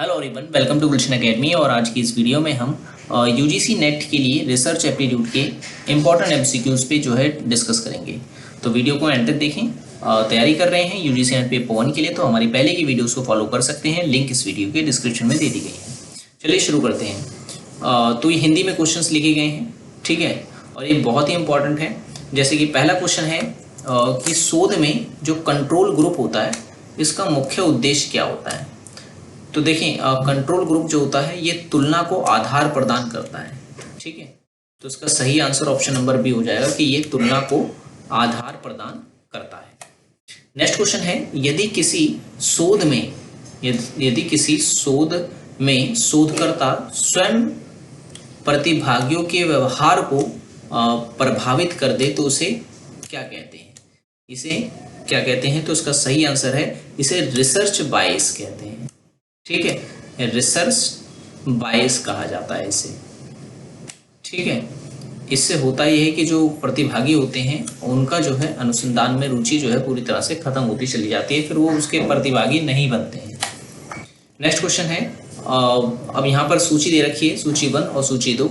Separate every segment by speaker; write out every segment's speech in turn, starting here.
Speaker 1: Hello everyone, welcome to Gulshan academy. और आज की इस वीडियो में हम यूजीसी नेट के लिए रिसर्च एप्टीट्यूड के इम्पॉर्टेंट एमसीक्यूज पे जो है डिस्कस करेंगे। तो वीडियो को एंड तक देखें। तैयारी कर रहे हैं यूजीसी नेट पेपर 1 के लिए तो हमारी पहले की वीडियोस को फॉलो कर सकते हैं, लिंक इस वीडियो के डिस्क्रिप्शन में दे दी गई है। चलिए शुरू करते हैं। तो ये हिंदी में क्वेश्चन लिखे गए हैं, ठीक है, और ये बहुत ही इंपॉर्टेंट है। जैसे कि पहला क्वेश्चन है कि शोध में जो कंट्रोल ग्रुप होता है इसका मुख्य उद्देश्य क्या होता है। तो देखें, कंट्रोल ग्रुप जो होता है ये तुलना को आधार प्रदान करता है, ठीक है। तो इसका सही आंसर ऑप्शन नंबर बी हो जाएगा कि ये तुलना को आधार प्रदान करता है। नेक्स्ट क्वेश्चन है, यदि किसी शोध में शोधकर्ता स्वयं प्रतिभागियों के व्यवहार को प्रभावित कर दे तो उसे क्या कहते हैं। इसे क्या कहते हैं? तो इसका सही आंसर है, इसे रिसर्च बायस कहते हैं, ठीक है। रिसर्च बायस कहा जाता है इसे, ठीक है। इससे होता यह है कि जो प्रतिभागी होते हैं उनका जो है अनुसंधान में रुचि जो है पूरी तरह से खत्म होती चली जाती है, फिर वो उसके प्रतिभागी नहीं बनते हैं। नेक्स्ट क्वेश्चन है, अब यहाँ पर सूची दे रखी है, सूची 1 और सूची 2।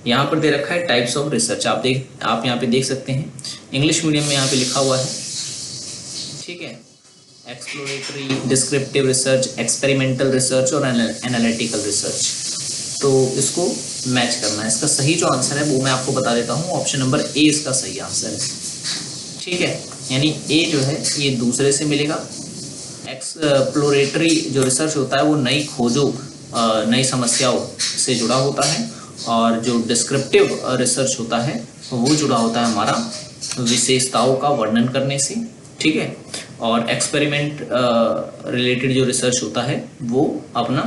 Speaker 1: यहाँ पर दे रखा है टाइप्स ऑफ रिसर्च। आप यहाँ पे देख सकते हैं, इंग्लिश मीडियम में यहाँ पे लिखा हुआ है, ठीक है। Exploratory, descriptive research, experimental research और एनालिटिकल रिसर्च। तो इसको मैच करना है। इसका सही जो आंसर है वो मैं आपको बता देता हूँ, ऑप्शन नंबर ए इसका सही आंसर है, ठीक है। यानी ए जो है ये दूसरे से मिलेगा। एक्सप्लोरेटरी जो रिसर्च होता है वो नई खोजों, नई समस्याओं से जुड़ा होता है, और जो डिस्क्रिप्टिव रिसर्च होता है वो जुड़ा होता है हमारा विशेषताओं का वर्णन करने से, ठीक है। और एक्सपेरिमेंट रिलेटेड जो रिसर्च होता है वो अपना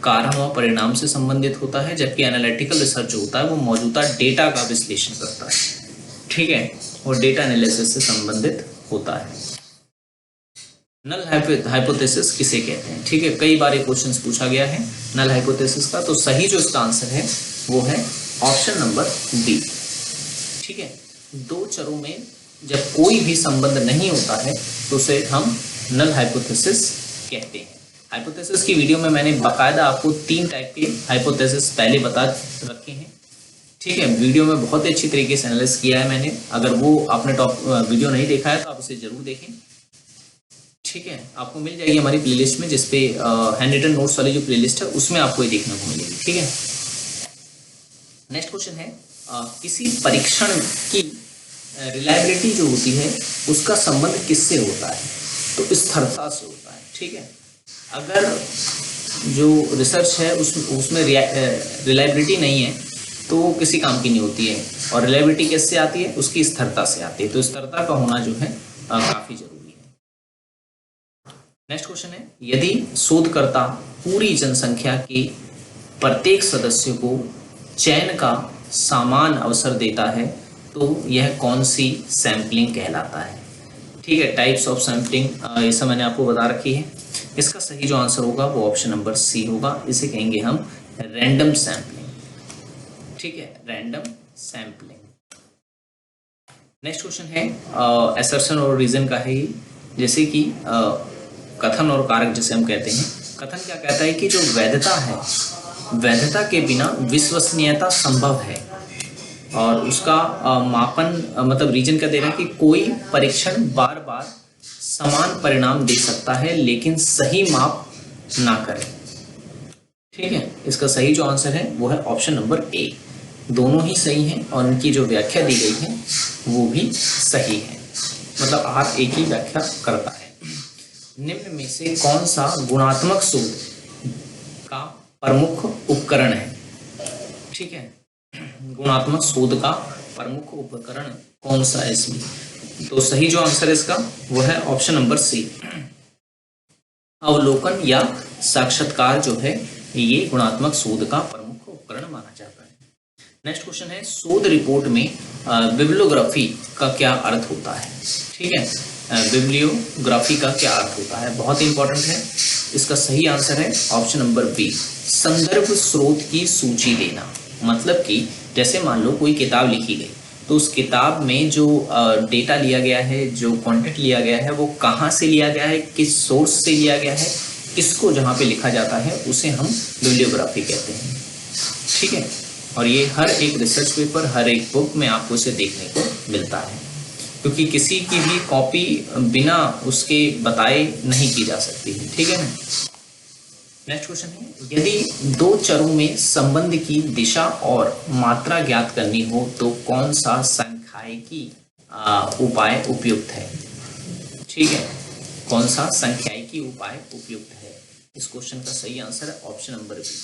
Speaker 1: कारण व परिणाम से संबंधित होता है, जबकि एनालिटिकल रिसर्च जो होता है वो मौजूदा डेटा का विश्लेषण करता है, ठीक है, और डेटा एनालिसिस से संबंधित होता है। नल हाइपोथेसिस किसे कहते हैं, ठीक है। कई बार ये क्वेश्चन पूछा गया है नल हाइपोथेसिस का। तो सही जो इसका आंसर है वो है ऑप्शन नंबर बी, ठीक है। दो चरों में जब कोई भी संबंध नहीं होता है तो उसे हम नल हाइपोथेसिस कहते हैं। हाइपोथेसिस की वीडियो में मैंने बाकायदा आपको 3 टाइप के हाइपोथेसिस पहले बता रखे हैं, ठीक है। वीडियो में बहुत ही अच्छी तरीके से एनालिसिस किया है मैंने। अगर वो आपने वीडियो नहीं देखा है तो आप उसे जरूर देखें, ठीक है। आपको मिल जाएगी हमारी प्लेलिस्ट में, जिसपे हैंड रिटन नोट्स वाली जो प्लेलिस्ट है उसमें आपको ये देखने को मिलेगी, ठीक है। नेक्स्ट क्वेश्चन है, किसी परीक्षण की रिलायबिलिटी जो होती है उसका संबंध किससे होता है। तो स्थिरता से होता है, ठीक है। अगर जो रिसर्च है उसमें रिलायबिलिटी नहीं है तो वो किसी काम की नहीं होती है, और रिलायबिलिटी किससे आती है? उसकी स्थिरता से आती है। तो स्थिरता का होना जो है काफी जरूरी है। नेक्स्ट क्वेश्चन है, यदि शोधकर्ता पूरी जनसंख्या के प्रत्येक सदस्य को चयन का समान अवसर देता है तो यह कौन सी सैम्पलिंग कहलाता है, ठीक है। टाइप्स ऑफ सैम्पलिंग ये सब मैंने आपको बता रखी है। इसका सही जो आंसर होगा वो ऑप्शन नंबर सी होगा। इसे कहेंगे हम रैंडम सैम्पलिंग, ठीक है, रैंडम सैम्पलिंग। नेक्स्ट क्वेश्चन है असर्शन और रीजन का है। जैसे कि कथन और कारक जिसे हम कहते हैं। कथन क्या कहता है कि जो वैधता है, वैधता के बिना विश्वसनीयता संभव है, और उसका मापन मतलब रीजन का दे रहा है कि कोई परीक्षण बार बार समान परिणाम दे सकता है लेकिन सही माप ना करे, ठीक है। इसका सही जो आंसर है वो है ऑप्शन नंबर ए। दोनों ही सही हैं और उनकी जो व्याख्या दी गई है वो भी सही है, मतलब आर एक ही व्याख्या करता है। निम्न में से कौन सा गुणात्मक शोध का प्रमुख उपकरण है, ठीक है। गुणात्मक शोध का प्रमुख उपकरण कौन सा है इसमें? तो सही जो आंसर है इसका वो है ऑप्शन नंबर सी। अवलोकन या साक्षात्कार जो है ये गुणात्मक शोध का प्रमुख उपकरण माना जाता है। नेक्स्ट क्वेश्चन है, शोध रिपोर्ट में बिब्लियोग्राफी का क्या अर्थ होता है, ठीक है। बिब्लियोग्राफी का क्या अर्थ होता है, बहुत इंपॉर्टेंट है। इसका सही आंसर है ऑप्शन नंबर बी, संदर्भ स्रोत की सूची देना। मतलब कि जैसे मान लो कोई किताब लिखी गई तो उस किताब में जो डेटा लिया गया है, जो कंटेंट लिया गया है, वो कहाँ से लिया गया है, किस सोर्स से लिया गया है, इसको जहाँ पे लिखा जाता है उसे हम बिब्लियोग्राफी कहते हैं, ठीक है। और ये हर एक रिसर्च पेपर, हर एक बुक में आपको इसे देखने को मिलता है, क्योंकि किसी की भी कॉपी बिना उसके बताए नहीं की जा सकती है, ठीक है ना। नेक्स्ट क्वेश्चन है, यदि दो चरों में संबंध की दिशा और मात्रा ज्ञात करनी हो तो कौन सा सांख्यिकी उपाय उपयुक्त है, ठीक है। कौन सा सांख्यिकी उपाय उपयुक्त है? इस क्वेश्चन का सही आंसर है ऑप्शन नंबर बी,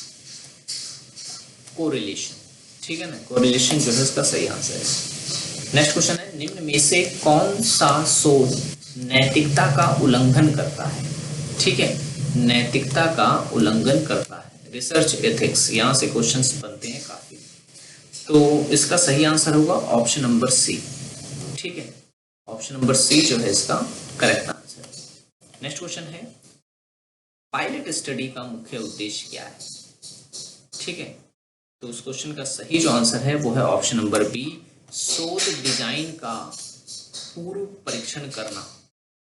Speaker 1: कोरिलेशन, ठीक है ना। कोरिलेशन जो है इसका सही आंसर है। नेक्स्ट क्वेश्चन है, निम्न में से कौन सा शोध नैतिकता का उल्लंघन करता है, ठीक है। नैतिकता का उल्लंघन करता है, रिसर्च एथिक्स, यहाँ से क्वेश्चंस बनते हैं काफी। तो इसका सही आंसर होगा ऑप्शन नंबर सी, ठीक है। ऑप्शन नंबर सी जो है इसका करेक्ट आंसर। नेक्स्ट क्वेश्चन है, पायलट स्टडी का मुख्य उद्देश्य क्या है, ठीक है। तो उस क्वेश्चन का सही जो आंसर है वो है ऑप्शन नंबर बी, शोध डिजाइन का पूर्व परीक्षण करना,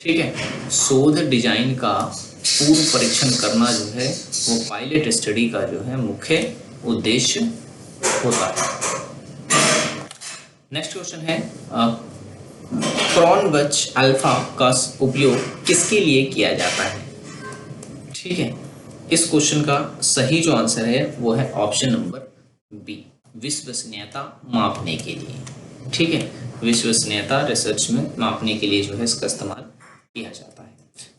Speaker 1: ठीक है। शोध डिजाइन का पूर्व परीक्षण करना जो है वो पायलट स्टडी का जो है मुख्य उद्देश्य होता है। नेक्स्ट क्वेश्चन है, क्रोनबेच अल्फा का उपयोग किसके लिए किया जाता है, ठीक है। इस क्वेश्चन का सही जो आंसर है वो है ऑप्शन नंबर बी, विश्वसनीयता मापने के लिए, ठीक है। विश्वसनीयता रिसर्च में मापने के लिए जो है इसका इस्तेमाल किया जाता है।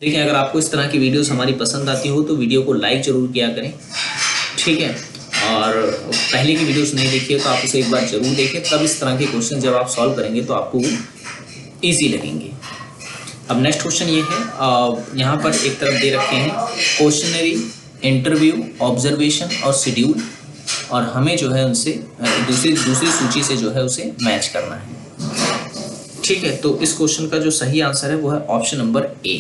Speaker 1: देखिए, अगर आपको इस तरह की वीडियोस हमारी पसंद आती हो तो वीडियो को लाइक जरूर किया करें, ठीक है। और पहले की वीडियोस नहीं देखी हो तो आप उसे एक बार जरूर देखें, तब इस तरह के क्वेश्चन जब आप सॉल्व करेंगे तो आपको ईजी लगेंगे। अब नेक्स्ट क्वेश्चन ये है, यहाँ पर एक तरफ दे रखे हैं क्वेश्चनरी, इंटरव्यू, ऑब्जर्वेशन और शेड्यूल, और हमें जो है उनसे दूसरी सूची से जो है उसे मैच करना है, ठीक है। तो इस क्वेश्चन का जो सही आंसर है वो है ऑप्शन नंबर ए,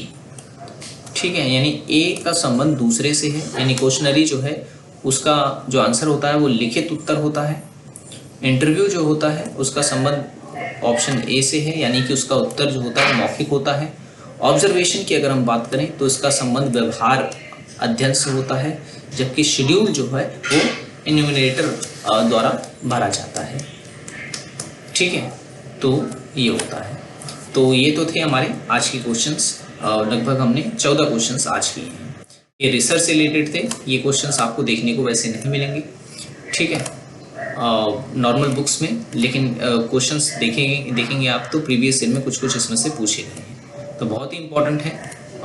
Speaker 1: ठीक है। यानी ए का संबंध दूसरे से है, यानी क्वेश्चनरी जो है उसका जो आंसर होता है वो लिखित उत्तर होता है। इंटरव्यू जो होता है उसका संबंध ऑप्शन ए से है, यानी कि उसका उत्तर जो होता है मौखिक होता है। ऑब्जर्वेशन की अगर हम बात करें तो इसका संबंध व्यवहार अध्ययन से होता है, जबकि शेड्यूल जो है वो इन्यूमरेटर द्वारा भरा जाता है, ठीक है। तो ये होता है। तो ये तो थे हमारे आज के क्वेश्चंस, लगभग हमने 14 क्वेश्चंस आज किए हैं। ये रिसर्च से रिलेटेड थे, ये क्वेश्चंस आपको देखने को वैसे नहीं मिलेंगे, ठीक है, नॉर्मल बुक्स में, लेकिन क्वेश्चंस देखेंगे आप तो प्रीवियस ईयर में कुछ इसमें से पूछे गए हैं, तो बहुत ही इंपॉर्टेंट है।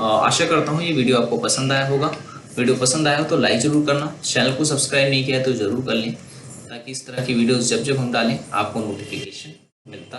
Speaker 1: आशा करता हूँ ये वीडियो आपको पसंद आया होगा। वीडियो पसंद आया हो तो लाइक ज़रूर करना, चैनल को सब्सक्राइब नहीं किया तो ज़रूर कर लें, ताकि इस तरह की वीडियोस जब हम डालें आपको नोटिफिकेशन मिलता